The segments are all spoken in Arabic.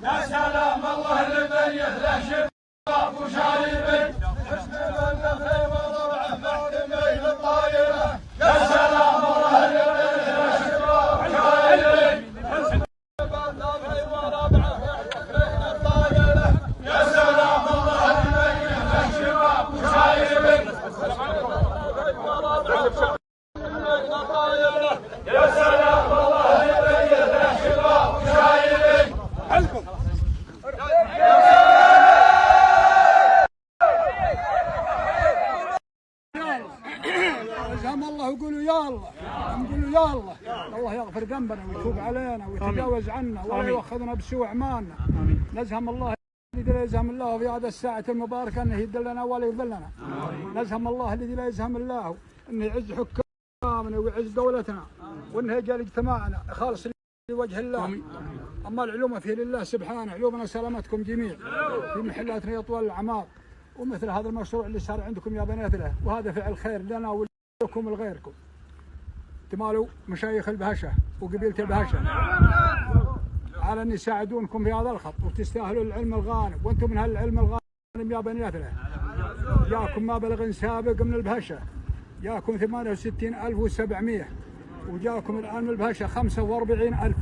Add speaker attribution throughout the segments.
Speaker 1: يا سلام الله لمن يهله شباب وشايبي حسن من الخيمة ضرع فاطمة الطايرة يا سلام الله لمن يهله شباب وشايبي حسن من الخيمة ضرع فاطمة الطايرة يا سلام الله لمن يهله شباب وشايبي يا سلام الله لمن يهله شباب وشايبي حلكم
Speaker 2: يزهم الله ويقولوا يا الله، نقولوا يا الله، الله يغفر ذنبنا ويتوب علينا ويتجاوز عنا ولا يؤاخذنا بسوء اعمالنا. نزهم الله الذي لا يزهم الله في هذه الساعة المباركة انه يدلنا ولا يضلنا. نزهم الله الذي لا يزهم الله انه يعز حكامنا ويعز دولتنا وانه يجعل اجتماعنا خالص لوجه الله. اما العلوم في لله سبحانه، علومنا سلامتكم جميع في محلاتنا يا طوال الاعمار. ومثل هذا المشروع اللي صار عندكم يا بناتنا، وهذا فعل خير لنا ولكم ولغيركم. تمالوا مشايخ البهشه وقبيله البهشه على ان يساعدونكم في هذا الخط، وتستاهلوا العلم الغانم، وانتم من هالعلم الغانم يا بناتنا. جاكم ما بلغ سابق من البهشه، جاكم 68,700 وجاكم الان من البهشه 45,000.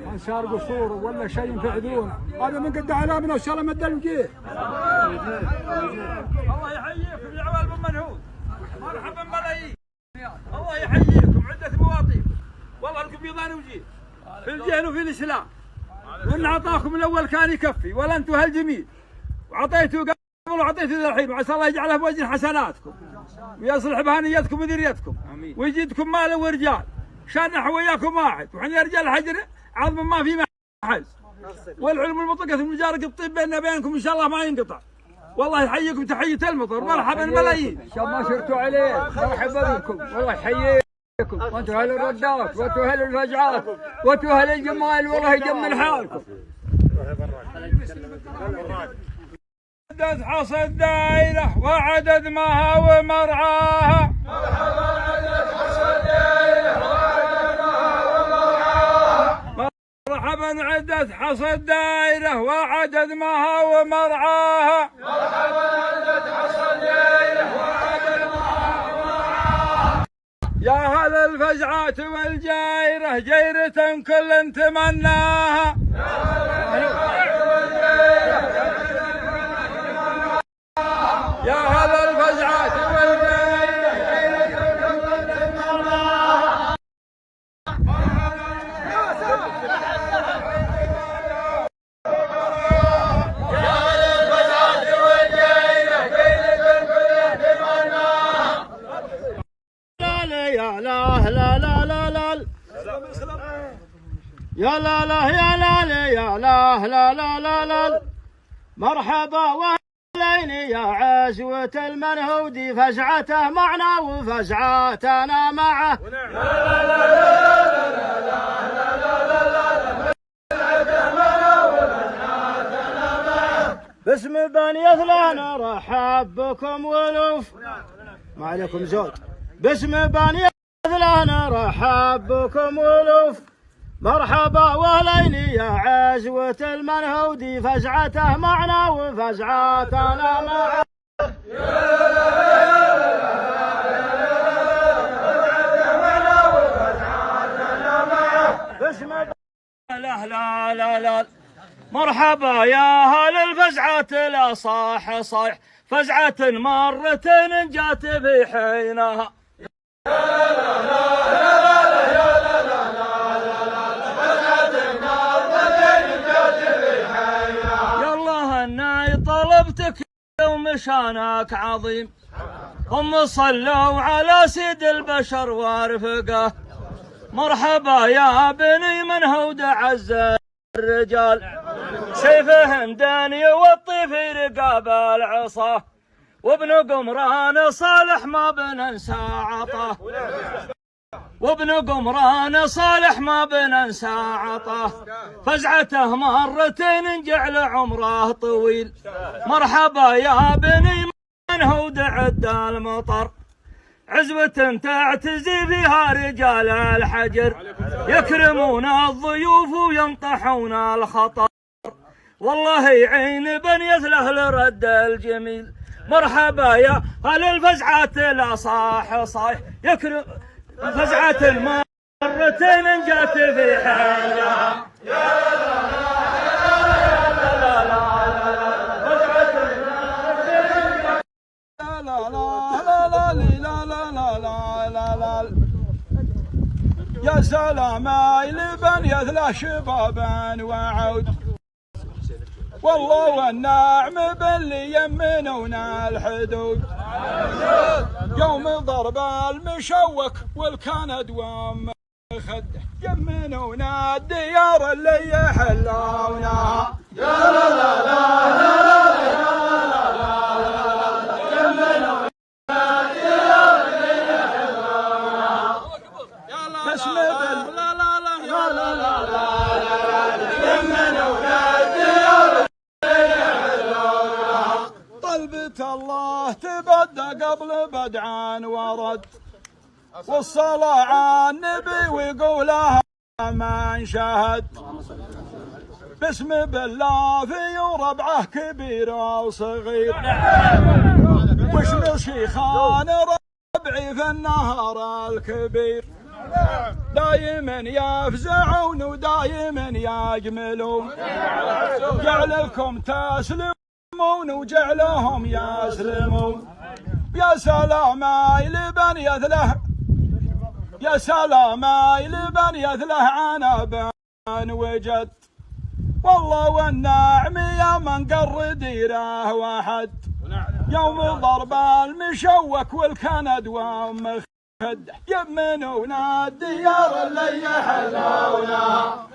Speaker 2: كان صار قصور ولا شيء فعذونا، هذا من قد علامنا وسلم الدلجيه.
Speaker 1: الله يحييكم يا عوال بن منهود، مرحبا ملايين. الله يحييكم عدة مواطن، والله لكم بيضان وجيه في الجهل وفي الاسلام، وان اعطاكم الاول كان يكفي ولا انتم هالجميل، وعطيتوا قبل وعطيتوا ذا الحين، وعسى الله يجعلها بوزن حسناتكم ويصلح بها نيتكم وذريتكم ويجدكم مال ورجال، شان نحو وياكم واحد، وحنا يا رجال حجر عظم ما في محز، والعلم المطلقة في المجارق الطيب بيننا بينكم ان شاء الله ما ينقطع. والله يحييكم تحية المطر، مرحبا ملايين.
Speaker 2: ان شاء الله ما شرتوا عليه، مرحبا بكم، والله يحييكم، وانتم اهل الردات وانتم اهل الرجعات وانتم اهل الجمال، والله يجمل حالكم.
Speaker 1: عدد حصى الدائرة وعدد ماها ومرعاها. مرحبا عدد حصى الدائرة وعدد ماها ومرعاها. مرحبا عدد حصى الدائرة وعدد ماها ومرعاها. مرحبا عدد حصى الدائرة وعدد ماها ومرعاها. يا هل الفزعات والجائرة جيرة كل تمناها. يا هذا الفزعات والجائرة
Speaker 3: يا لا لا لا لا لا يا لا لا يا لا يا لا لا لا لا لا مرحبا وأهلين يا عزوة المنهودي، فزعته معنا وفزعتنا معه. باسم بني اثلان رحب بكم ولوف، ما عليكم زود. باسم بني اثلان رحب بكم ولوف، مرحبا واهلين يا عزوة المنهودي، فزعته معنا وفزعتنا معه. باسم لا لا لا لا مرحبا يا اهل الفزعة، لا صاح صاح فزعة مرة جات في حينها. يالله اني طلبتك يوم شانك عظيم، هم صلوا على سيد البشر ورفقه. مرحبا يا بني منهود عز الرجال، سيفه داني والطيف رقاب العصا، وابن قمران صالح ما بننسى عطاه، وابن قمران صالح ما بننسى عطاه، فزعته مرتين جعل عمره طويل. مرحبا يا بني منهود عد المطر،
Speaker 4: عزبة تعتزي فيها رجال الحجر، يكرمون الضيوف وينطحون الخطر، والله يعين بني له لرد الجميل. مرحبا يا هل الفزعات لا صاح صاح، يكرم فزعة مرتين جات في حالها.
Speaker 2: يا سلام لبن يثلى شبابا وعود، والله والنعم باللي يمنونا الحدود. يوم ضرب المشوك والكند ومخده، يمنونا الديار اللي يحلونها. يا لا لا لا لا الله تبدى قبل بدعان ورد، والصلاة على النبي ويقولها ما انشهد. بسم بالله في ربعه كبير وصغير، وشمل شيخان ربعي في النهر الكبير. دايما يفزعون ودايما يجملون، جعلكم تسلمون وجعلهم يسلمون. يا سلام لبن يثله، يا سلام لبن يثله عنب وجد، والله والنعم يا من قر ديره واحد. يوم ضرب المشوك والكند ومخد، يمنونا الديار اللي يحلونها.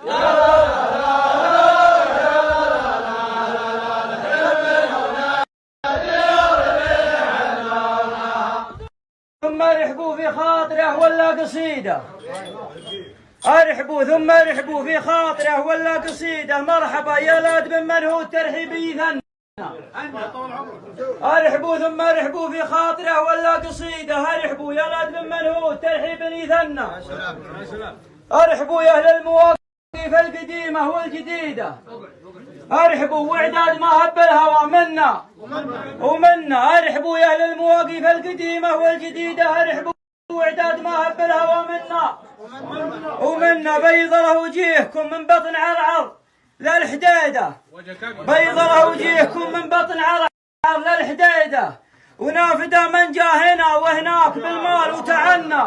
Speaker 4: ثم رحبوا في خاطره ولا قصيده، ارحبوا ثم رحبوا في خاطره ولا قصيده. مرحبا يا لاد بمن هو ترحيبي ثنا، ارحبوا ثم رحبوا في خاطره ولا قصيده. ارحبوا يا لاد بمن هو ترحيبي ثنا، ارحبوا يا اهل المواقف القديمه والجديده. ارحبوا واعداد ما هب الهوى منا ومنا. ارحبوا يا اهل المواقف القديمه والجديده. ارحبوا واعداد ما هب الهوى منا ومنا. بيض له وجيهكم من بطن عرعر للحديده، بيض له وجيهكم من بطن عرعر للحديده. ونافده من جاء هنا وهناك بالمال وتعنى،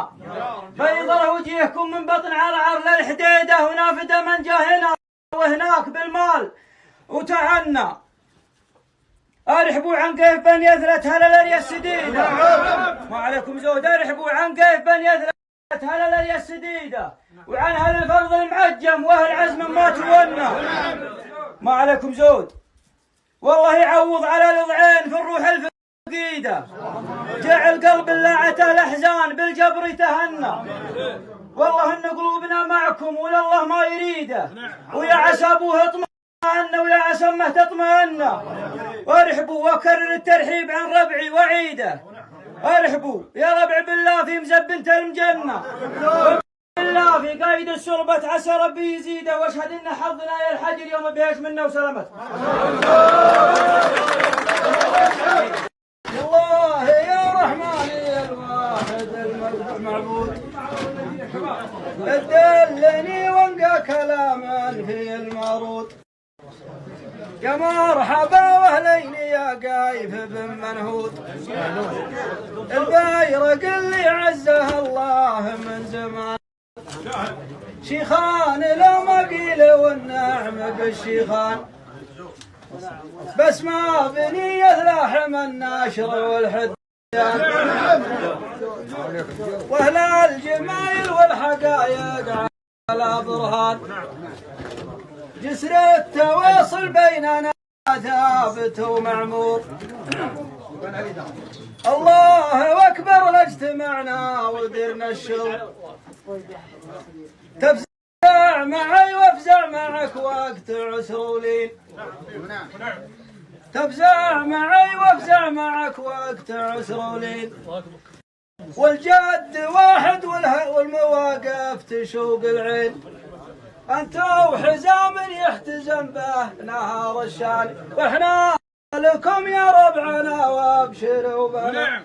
Speaker 4: بيض له وجيهكم من بطن عرعر للحديده. ونافده من جاء هنا وهناك بالمال وتعنى. ارحبوا عن كيف بن يثلت هلل السديده، ما عليكم زود. ارحبوا عن كيف بن يثلت هلل السديده، وعن اهل الفرض المعجم واهل عزم ما تولنا، ما عليكم زود. والله يعوض على الوضعين في الروح الفقيده، جعل قلب اللاعته الاحزان بالجبر تهنى. والله ان قلوبنا معكم ولا الله ما يريده، ويا عسى ابوه اطمئن ويا عسى امه تطمئن. وارحبوا واكرر الترحيب عن ربعي وعيده. ارحبوا يا ربع بالله في مزبنة المجنه، بالله في قايد السربة عسى ربي يزيده. واشهد ان حظنا يا الحجر يوم بهش منا وسلامته. الله يا رحمن يا الواحد المعبود، دلني وانقى كلاما في المعروض. يا مرحبا واهلين يا قايف بن منهود، البيرق اللي عزه الله من زمان. شيخان لو ما قيل والنعم بالشيخان، بس ما بني يثلحم الناشر والحدان. واهل الجمايل والحقائق على برهان، جسر التواصل بيننا ثابت ومعمور. الله اكبر لاجتمعنا ودرنا الشر، تفزع معي وافزع معك وقت عسر ولين. تفزع معي وافزع معك وقت عسر ولين. والجد واحد والمواقف تشوق العين. انتو حزام يحتزم به نهار الشان، واحنا لكم يا ربعنا وابشروا بنا.